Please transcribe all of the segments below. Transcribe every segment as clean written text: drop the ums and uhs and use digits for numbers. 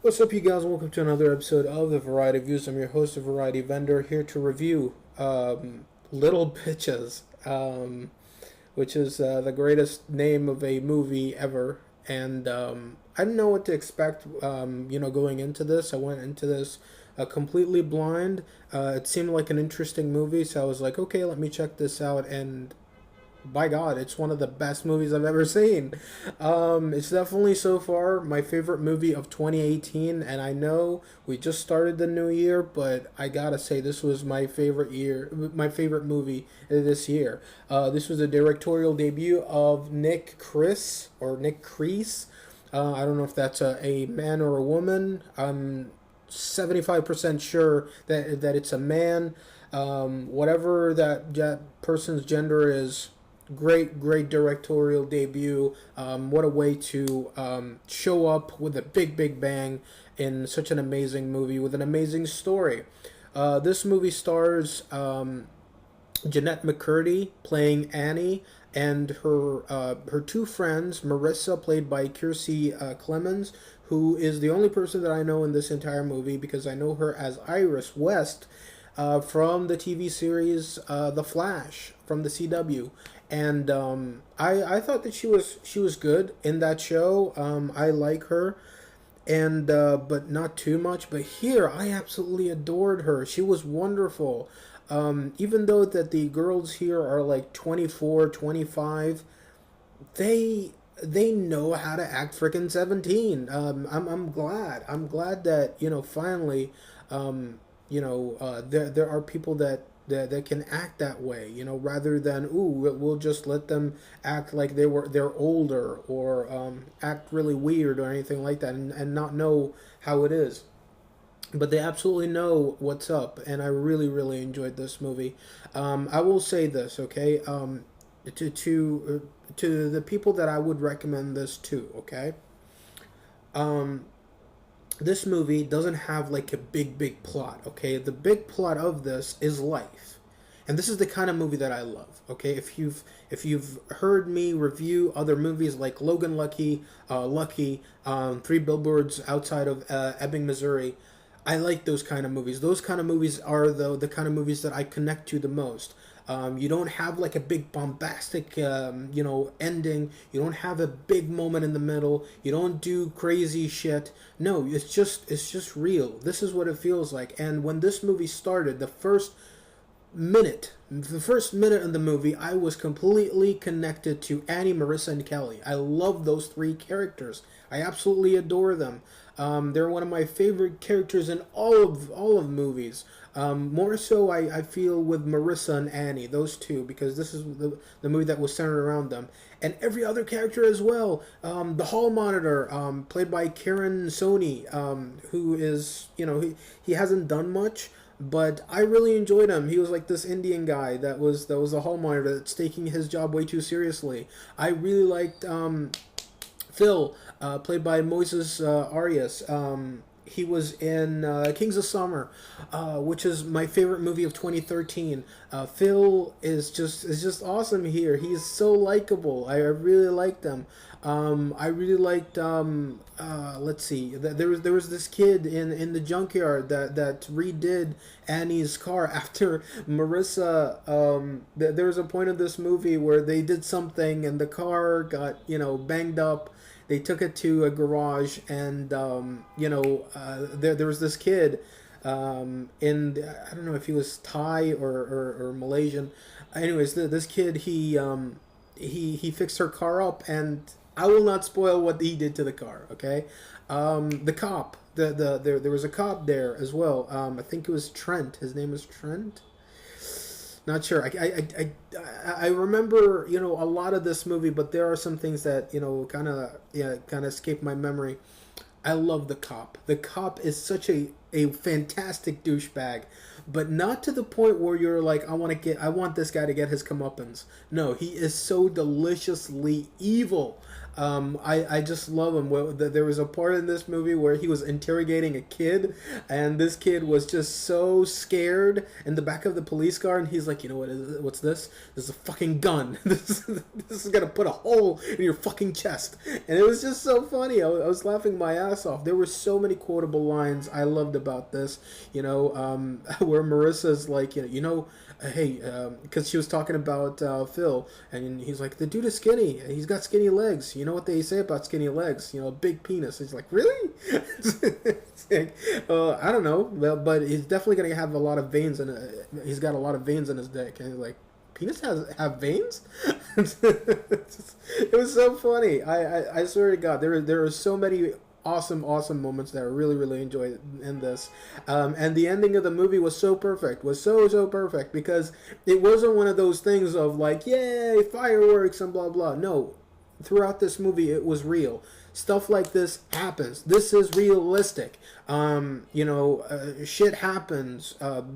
What's up, you guys? Welcome to another episode of the Variety Views. I'm your host, the Variety Vendor, here to review Little Bitches, which is the greatest name of a movie ever. And I didn't know what to expect, going into this. I went into this completely blind. It seemed like an interesting movie, so I was like, okay, let me check this out. And by God, it's one of the best movies I've ever seen. It's definitely so far my favorite movie of 2018, and I know we just started the new year, but I gotta say this was my favorite movie this year. This was a directorial debut of Nick Chris or Nick Crease. I don't know if that's a man or a woman. I'm 75% sure that it's a man. Whatever that person's gender is, great directorial debut. What a way to show up with a big bang in such an amazing movie with an amazing story. This movie stars Jeanette McCurdy playing Annie and her two friends, Marissa, played by Kiersey Clemens, who is the only person that I know in this entire movie because I know her as Iris West from the TV series The Flash from the CW, and I thought that she was good in that show. I like her, and but not too much. But here, I absolutely adored her. She was wonderful. Even though that the girls here are like 24, 25, they know how to act freaking 17. I'm glad. I'm glad that finally, there are people that can act that way, rather than we'll just let them act like they're older, or act really weird or anything like that, and not know how it is. But they absolutely know what's up, and I really enjoyed this movie. I will say this, okay? To the people that I would recommend this to, okay? Um, this movie doesn't have like a big plot, okay? The big plot of this is life. And this is the kind of movie that I love, okay? If you've heard me review other movies like Logan Lucky, Three Billboards Outside of Ebbing, Missouri, I like those kind of movies. Those kind of movies are the kind of movies that I connect to the most. You don't have like a big bombastic, ending. You don't have a big moment in the middle. You don't do crazy shit. No, it's just real. This is what it feels like. And when this movie started, the first minute in the movie, I was completely connected to Annie, Marissa, and Kelly. I love those three characters. I absolutely adore them. They're one of my favorite characters in all of movies. More so, I feel with Marissa and Annie, those two, because this is the movie that was centered around them, and every other character as well. The hall monitor, played by Karen Sony, who is he hasn't done much, but I really enjoyed him. He was like this Indian guy that was a hall monitor that's taking his job way too seriously. I really liked Phil, played by Moises Arias. He was in Kings of Summer, which is my favorite movie of 2013. Phil is just awesome here. He's so likable. I really liked him. I really liked. Let's see. There was this kid in the junkyard that redid Annie's car after Marissa. There was a point of this movie where they did something and the car got banged up. They took it to a garage, and there was this kid, I don't know if he was Thai or Malaysian. Anyways, this kid, he fixed her car up, and I will not spoil what he did to the car. Okay, the cop, there was a cop there as well. I think it was Trent. His name was Trent. Not sure. I remember a lot of this movie, but there are some things that kind of escape my memory. I love the cop. The cop is such a fantastic douchebag, but not to the point where you're like, I want this guy to get his comeuppance. No, he is so deliciously evil. I just love him. There was a part in this movie where he was interrogating a kid, and this kid was just so scared in the back of the police car, and he's like, you know what? What's this? This is a fucking gun. This is gonna put a hole in your fucking chest. And it was just so funny. I was laughing my ass off. There were so many quotable lines I loved about this. Where Marissa's like, hey, because she was talking about Phil, and he's like, the dude is skinny. He's got skinny legs. You know what they say about skinny legs? Big penis. He's like, really? It's like, I don't know, but he's definitely gonna have a lot of veins, and he's got a lot of veins in his dick. And he's like, penis have veins? It was so funny. I swear to God, there are so many awesome moments that I really enjoyed in this, and the ending of the movie was so perfect, was so perfect, because it wasn't one of those things of like, yay, fireworks and blah blah. No, throughout this movie it was real. Stuff like this happens. This is realistic. Shit happens.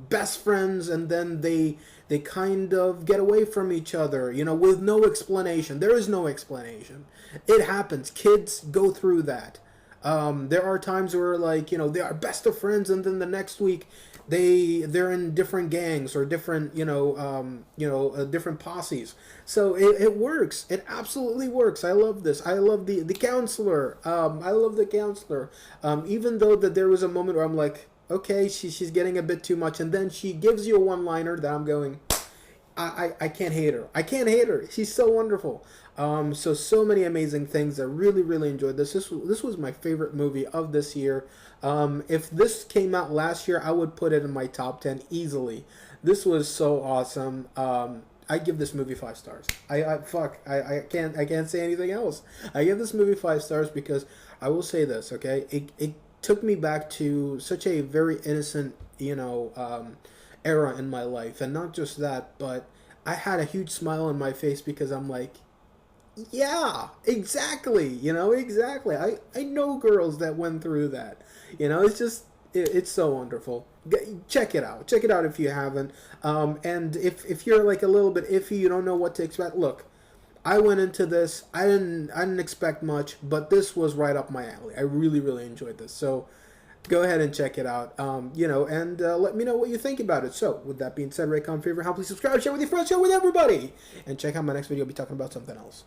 Best friends, and then they kind of get away from each other, with no explanation. There is no explanation. It happens. Kids go through that. There are times where, like, they are best of friends, and then the next week they're in different gangs or different different posses. So it works. It absolutely works. I love this. I love the counselor. I love the counselor. Even though that there was a moment where I'm like, okay, she's getting a bit too much, and then she gives you a one-liner that I'm going, I can't hate her. I can't hate her. She's so wonderful. So many amazing things. I really enjoyed this. This was my favorite movie of this year. If this came out last year, I would put it in my top 10 easily. This was so awesome. I give this movie 5 stars. I can't say anything else. I give this movie 5 stars because I will say this, okay? It took me back to such a very innocent, era in my life. And not just that, but I had a huge smile on my face because I'm like, yeah, exactly. Exactly. I know girls that went through that. It's just, it's so wonderful. Check it out. Check it out if you haven't. And if you're like a little bit iffy, you don't know what to expect. Look, I went into this. I didn't expect much, but this was right up my alley. I really enjoyed this. So go ahead and check it out. And let me know what you think about it. So with that being said, rate, comment, favorite, how, please subscribe, share with your friends, share with everybody, and check out my next video. I'll be talking about something else.